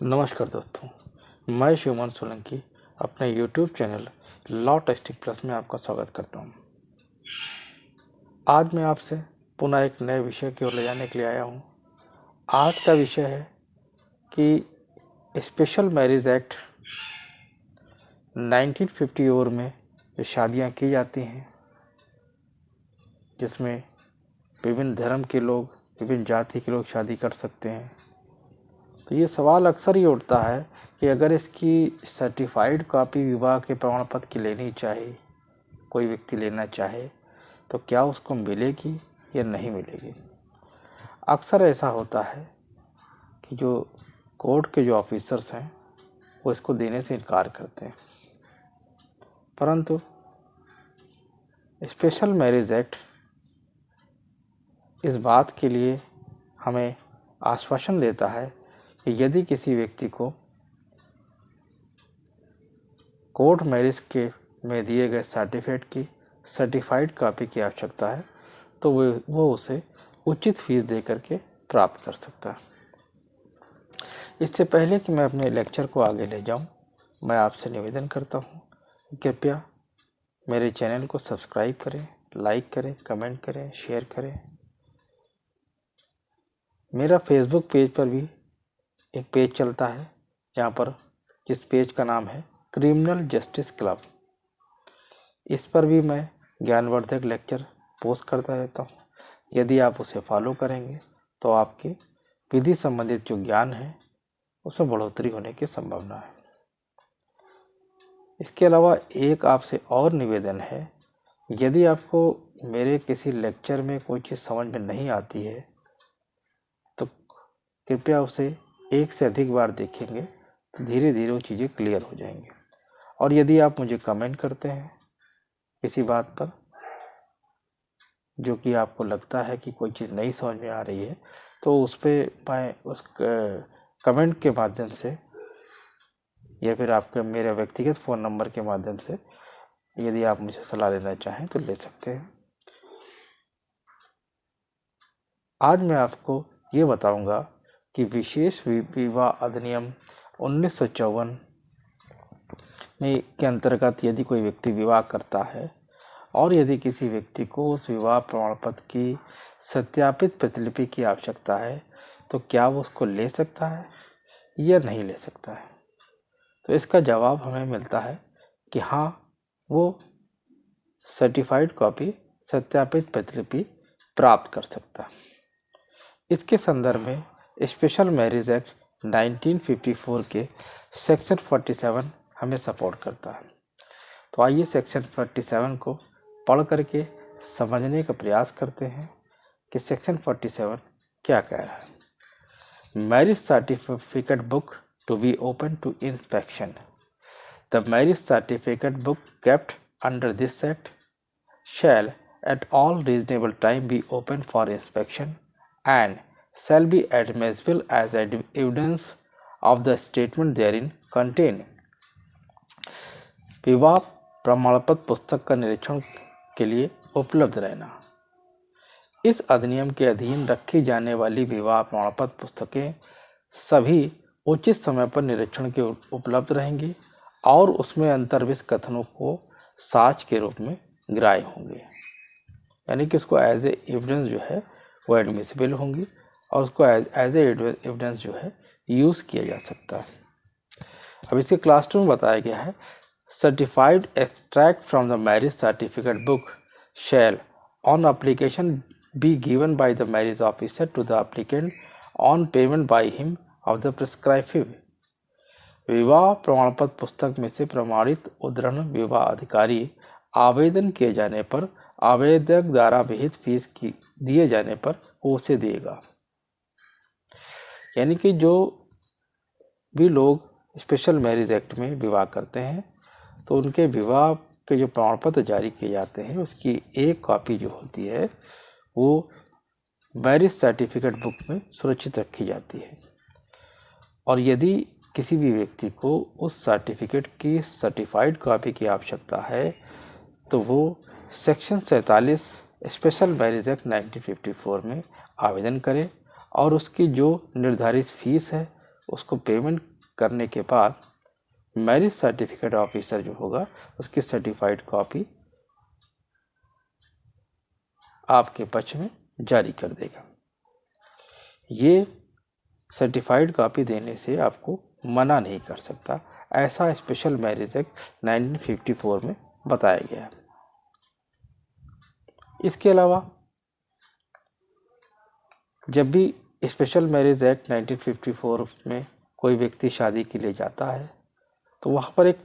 नमस्कार दोस्तों, मैं शिवमन सोलंकी अपने YouTube channel law testing plus में आपका स्वागत करता हूं। आज मैं आपसे पुनः एक नए विषय की ओर ले जाने के लिए आया हूं। आज का विषय है कि स्पेशल मैरिज एक्ट 1954 में जो शादियां की जाती हैं, जिसमें विभिन्न धर्म के लोग, विभिन्न जाति के लोग शादी कर सकते हैं, तो ये सवाल अक्सर ही उठता है कि अगर इसकी सर्टिफाइड कॉपी विवाह के प्रमाण पत्र की लेनी चाहे, कोई व्यक्ति लेना चाहे, तो क्या उसको मिलेगी या नहीं मिलेगी। अक्सर ऐसा होता है कि जो कोर्ट के जो ऑफिसर्स हैं वो इसको देने से इनकार करते हैं, परंतु स्पेशल मैरिज एक्ट इस बात के लिए हमें आश्वासन देता है कि यदि किसी व्यक्ति को कोर्ट मैरिज के में दिए गए सर्टिफिकेट की सर्टिफाइड कॉपी की आवश्यकता है तो वो उसे उचित फीस दे करके प्राप्त कर सकता है। इससे पहले कि मैं अपने लेक्चर को आगे ले जाऊं, मैं आपसे निवेदन करता हूं कि कृपया मेरे चैनल को सब्सक्राइब करें, लाइक करें, कमेंट करें, शेयर करें। मेरा फेसबुक पेज पर भी एक पेज चलता है जहाँ पर जिस पेज का नाम है क्रिमिनल जस्टिस क्लब। इस पर भी मैं ज्ञानवर्धक लेक्चर पोस्ट करता रहता हूँ। यदि आप उसे फॉलो करेंगे तो आपके विधि संबंधित जो ज्ञान है उसमें बढ़ोतरी होने की संभावना है। इसके अलावा एक आपसे और निवेदन है, यदि आपको मेरे किसी लेक्चर में कोई चीज़ समझ में नहीं आती है तो कृपया उसे एक से अधिक बार देखेंगे तो धीरे धीरे वो चीज़ें क्लियर हो जाएंगी। और यदि आप मुझे कमेंट करते हैं किसी बात पर जो कि आपको लगता है कि कोई चीज़ नहीं समझ में आ रही है, तो उस पर मैं उस कमेंट के माध्यम से या फिर आपके मेरे व्यक्तिगत फ़ोन नंबर के माध्यम से यदि आप मुझे सलाह लेना चाहें तो ले सकते हैं। आज मैं आपको ये बताऊंगा कि विशेष विवाह अधिनियम 1954 में के अंतर्गत यदि कोई व्यक्ति विवाह करता है और यदि किसी व्यक्ति को उस विवाह प्रमाण पत्र की सत्यापित प्रतिलिपि की आवश्यकता है तो क्या वो उसको ले सकता है या नहीं ले सकता है। तो इसका जवाब हमें मिलता है कि हाँ, वो सर्टिफाइड कॉपी सत्यापित प्रतिलिपि प्राप्त कर सकता है। इसके संदर्भ में स्पेशल मैरिज एक्ट 1954 के सेक्शन 47 हमें सपोर्ट करता है। तो आइए सेक्शन 47 को पढ़ करके समझने का प्रयास करते हैं कि सेक्शन 47 क्या कह रहा है। Marriage certificate book to be open to inspection. The marriage certificate book kept under this act shall at all reasonable time be open for inspection and shall be admissible as evidence of the statement therein contained। विवाह प्रमाणपत्र पुस्तक का निरीक्षण के लिए उपलब्ध रहना। इस अधिनियम के अधीन रखी जाने वाली विवाह प्रमाणपत्र पुस्तकें सभी उचित समय पर निरीक्षण के उपलब्ध रहेंगी और उसमें अंतर्विष्ट कथनों को साक्ष्य के रूप में ग्राह्य होंगे, यानी कि उसको एज ए एविडेंस जो है वो एडमिसिबल होंगी और उसको एज ए एविडेंस जो है यूज़ किया जा सकता है। अब इसके क्लास 2 में बताया गया है, certified extract from the marriage certificate book shall on application be given by the marriage officer to the applicant on payment by him of the prescribe fee. विवाह प्रमाण पत्र पुस्तक में से प्रमाणित उद्धरण विवाह अधिकारी आवेदन किए जाने पर आवेदक द्वारा विहित फीस की दिए जाने पर उसे देगा। यानी कि जो भी लोग स्पेशल मैरिज एक्ट में विवाह करते हैं तो उनके विवाह के जो प्रमाण पत्र जारी किए जाते हैं उसकी एक कॉपी जो होती है वो मैरिज सर्टिफिकेट बुक में सुरक्षित रखी जाती है। और यदि किसी भी व्यक्ति को उस सर्टिफिकेट की सर्टिफाइड कॉपी की आवश्यकता है तो वो सेक्शन 47 स्पेशल मैरिज एक्ट 1954 में आवेदन करे और उसकी जो निर्धारित फीस है उसको पेमेंट करने के बाद मैरिज सर्टिफिकेट ऑफिसर जो होगा उसकी सर्टिफाइड कॉपी आपके पक्ष में जारी कर देगा। ये सर्टिफाइड कॉपी देने से आपको मना नहीं कर सकता, ऐसा स्पेशल मैरिज एक्ट 1954 में बताया गया है। इसके अलावा जब भी स्पेशल मैरिज एक्ट 1954 में कोई व्यक्ति शादी के लिए जाता है तो वहाँ पर एक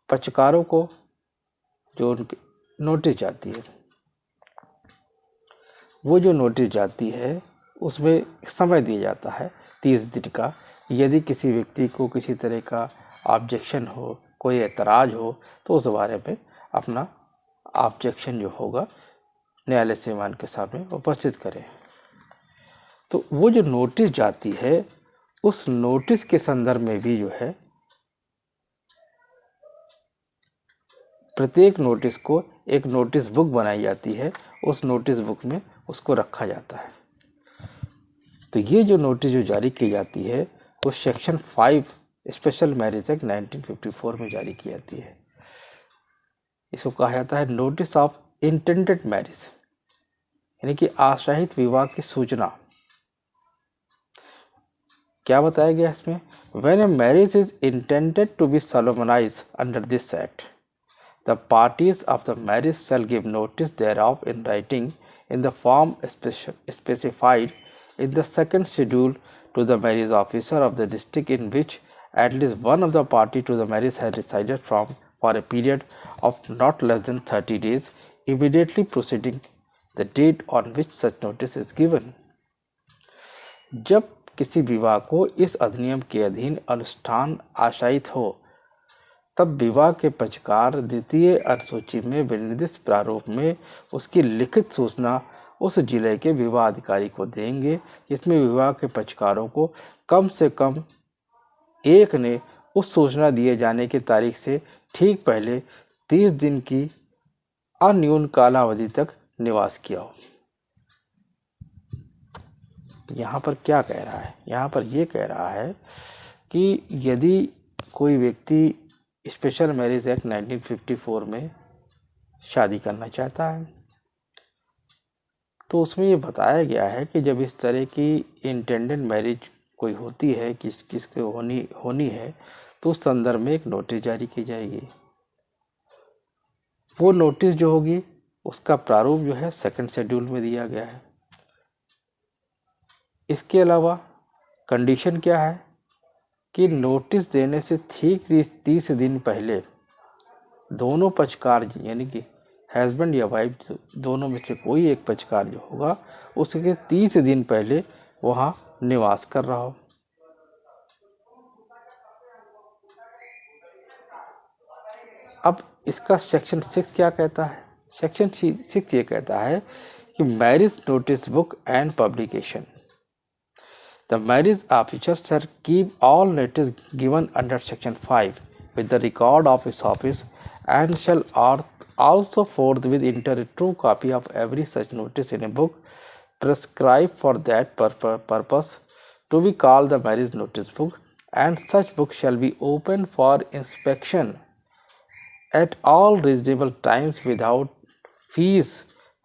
पक्षकारों को जो उनकी नोटिस जाती है, वो जो नोटिस जाती है उसमें समय दिया जाता है 30 दिन का। यदि किसी व्यक्ति को किसी तरह का ऑब्जेक्शन हो, कोई एतराज़ हो, तो उस बारे में अपना ऑब्जेक्शन जो होगा न्यायालय सेवान के सामने उपस्थित करें। तो वो जो नोटिस जाती है उस नोटिस के संदर्भ में भी जो है प्रत्येक नोटिस को एक नोटिस बुक बनाई जाती है, उस नोटिस बुक में उसको रखा जाता है। तो ये जो नोटिस जो जारी की जाती है वो सेक्शन 5 स्पेशल मैरिज एक्ट 1954 में जारी की जाती है। इसको कहा जाता है नोटिस ऑफ इंटेंडेड मैरिज, यानी कि आशाहित विवाह की सूचना। क्या बताया गया इसमें? When a marriage is intended to be solemnized under this act, the parties of the marriage shall give notice thereof in writing in the form specified in the second schedule to the marriage officer of the district in which at least one of the party to the marriage has resided from for a period of not less than 30 days immediately preceding the date on which such notice is given। जब किसी विवाह को इस अधिनियम के अधीन अनुष्ठान आशायित हो तब विवाह के पक्षकार द्वितीय अनुसूची में विनिर्दिष्ट प्रारूप में उसकी लिखित सूचना उस जिले के विवाह अधिकारी को देंगे, जिसमें विवाह के पक्षकारों को कम से कम एक ने उस सूचना दिए जाने की तारीख से ठीक पहले 30 दिन की अन्यून कालावधि तक निवास किया हो। यहाँ पर क्या कह रहा है? यहाँ पर ये कह रहा है कि यदि कोई व्यक्ति स्पेशल मैरिज एक्ट 1954 में शादी करना चाहता है तो उसमें ये बताया गया है कि जब इस तरह की इंटेंडेड मैरिज कोई होती है, किसके होनी है, तो उस संदर्भ में एक नोटिस जारी की जाएगी। वो नोटिस जो होगी उसका प्रारूप जो है सेकंड शेड्यूल में दिया गया है। इसके अलावा कंडीशन क्या है कि नोटिस देने से ठीक 30 दिन पहले दोनों पक्षकार यानी कि हस्बैंड या वाइफ दोनों में से कोई एक पक्षकार जो होगा उसके 30 दिन पहले वहाँ निवास कर रहा हो। अब इसका सेक्शन 6 क्या कहता है? सेक्शन 6 ये कहता है कि marriage notice book and publication. The marriage officer shall keep all notice given under section 5 with the record of his office and shall also forthwith enter a true copy of every such notice in a book prescribed for that purpose to be called the marriage notice book, and such book shall be open for inspection at all reasonable times without fees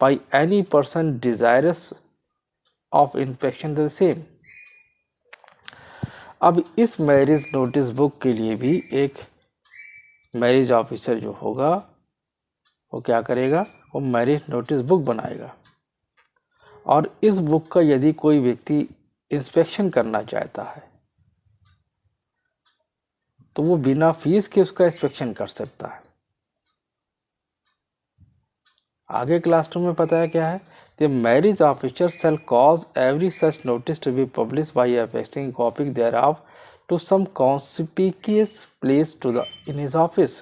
by any person desirous of inspection the same। अब इस marriage notice book के लिए भी एक marriage officer जो होगा वो क्या करेगा? वो मैरिज नोटिस बुक बनाएगा और इस बुक का यदि कोई व्यक्ति इंस्पेक्शन करना चाहता है तो वो बिना फीस के उसका इंस्पेक्शन कर सकता है। आगे क्लास 2 में पता है क्या है? The marriage officer shall cause every such notice to be published by affixing copy thereof to some conspicuous place in his office।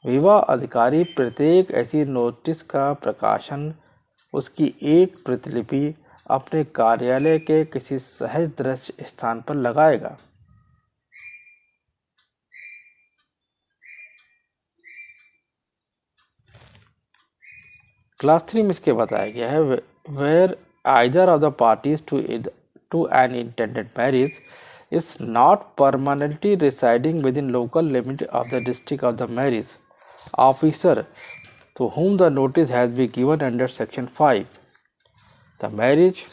विवाह अधिकारी प्रत्येक ऐसी नोटिस का प्रकाशन उसकी एक प्रतिलिपि अपने कार्यालय के किसी सहज दृश्य स्थान पर लगाएगा। क्लास 3 में इसके बताया गया है where either of the parties to an intended marriage is not permanently residing within local limit of the district of the marriage officer to whom the notice has been given under section 5. The marriage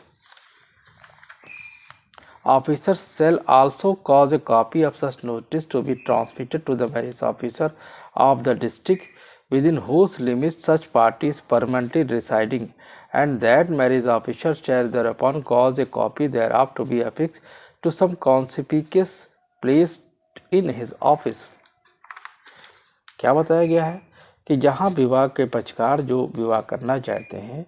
officer shall also cause a copy of such notice to be transmitted to the marriage officer of the district within whose limits such party is permanently residing, and that marriage officer shall thereupon cause a copy thereof to be affixed to some conspicuous place in his office. क्या बताया गया है कि जहाँ विवाह के पक्षकार जो विवाह करना चाहते हैं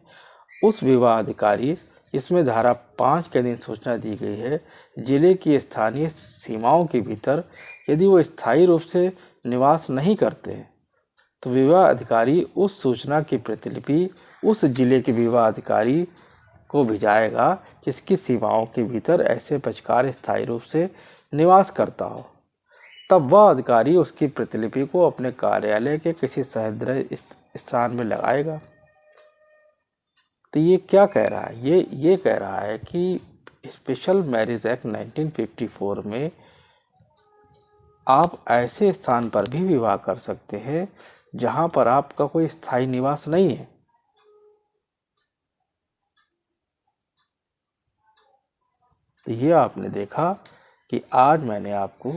उस विवाह अधिकारी, इसमें धारा 5 के अधीन सूचना दी गई है, जिले की स्थानीय सीमाओं के भीतर यदि वो स्थायी रूप से निवास नहीं करते हैं तो विवाह अधिकारी उस सूचना की प्रतिलिपि उस जिले के विवाह अधिकारी को भिजाएगा जिसकी सीमाओं के भीतर ऐसे पक्षकार स्थायी रूप से निवास करता हो। तब वह अधिकारी उसकी प्रतिलिपि को अपने कार्यालय के किसी सहृदय स्थान में लगाएगा। तो ये क्या कह रहा है? ये कह रहा है कि स्पेशल मैरिज एक्ट 1954 में आप ऐसे स्थान पर भी विवाह कर सकते हैं जहां पर आपका कोई स्थायी निवास नहीं है। तो ये आपने देखा कि आज मैंने आपको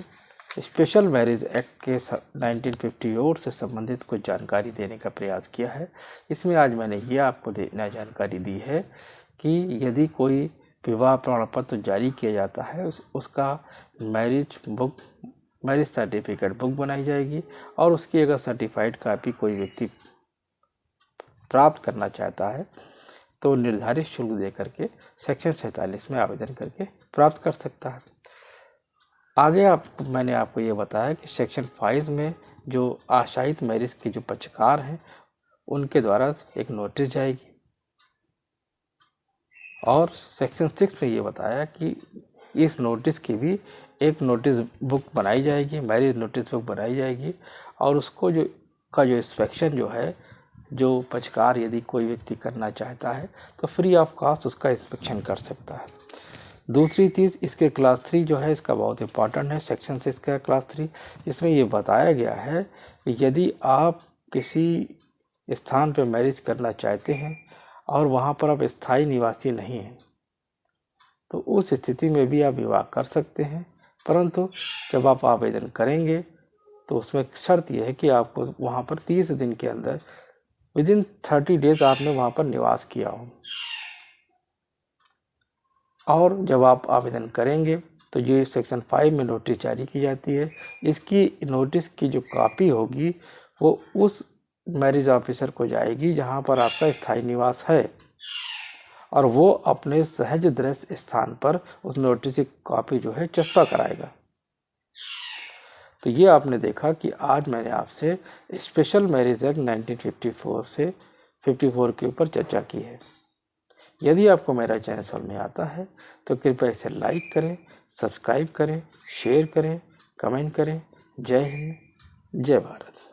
स्पेशल मैरिज एक्ट के 1954 से संबंधित कुछ जानकारी देने का प्रयास किया है। इसमें आज मैंने ये आपको जानकारी दी है कि यदि कोई विवाह प्रमाण पत्र जारी किया जाता है उसका मैरिज सर्टिफिकेट बुक बनाई जाएगी और उसकी अगर सर्टिफाइड कापी कोई व्यक्ति प्राप्त करना चाहता है तो निर्धारित शुल्क दे करके सेक्शन 47 में आवेदन करके प्राप्त कर सकता है। आगे मैंने आपको ये बताया कि सेक्शन 5 में जो आशायित मैरिज के जो पक्षकार हैं उनके द्वारा एक नोटिस जाएगी और सेक्शन 6 में ये बताया कि इस नोटिस की भी एक नोटिस बुक बनाई जाएगी, मैरिज नोटिस बुक बनाई जाएगी और उसको जो इंस्पेक्शन जो है, जो पक्षकार यदि कोई व्यक्ति करना चाहता है तो फ्री ऑफ कॉस्ट उसका इंस्पेक्शन कर सकता है। दूसरी चीज़, इसके क्लास 3 जो है इसका बहुत इंपॉर्टेंट है, सेक्शन 6 का क्लास 3, इसमें ये बताया गया है कि यदि आप किसी स्थान पर मैरिज करना चाहते हैं और वहाँ पर आप स्थायी निवासी नहीं हैं तो उस स्थिति में भी आप विवाह कर सकते हैं, परंतु जब आप आवेदन करेंगे तो उसमें शर्त यह है कि आपको वहाँ पर 30 दिन के अंदर विदिन 30 डेज आपने वहाँ पर निवास किया हो। और जब आप आवेदन करेंगे तो ये सेक्शन 5 में नोटिस जारी की जाती है। इसकी नोटिस की जो कॉपी होगी वो उस मैरिज ऑफिसर को जाएगी जहाँ पर आपका स्थायी निवास है और वो अपने सहज दृश्य स्थान पर उस नोटिस की कॉपी जो है चस्पा कराएगा। तो ये आपने देखा कि आज मैंने आपसे स्पेशल मैरिज एक्ट 1954 से 54 के ऊपर चर्चा की है। यदि आपको मेरा चैनल समझ में आता है तो कृपया इसे लाइक करें, सब्सक्राइब करें, शेयर करें, कमेंट करें। जय हिंद, जय भारत।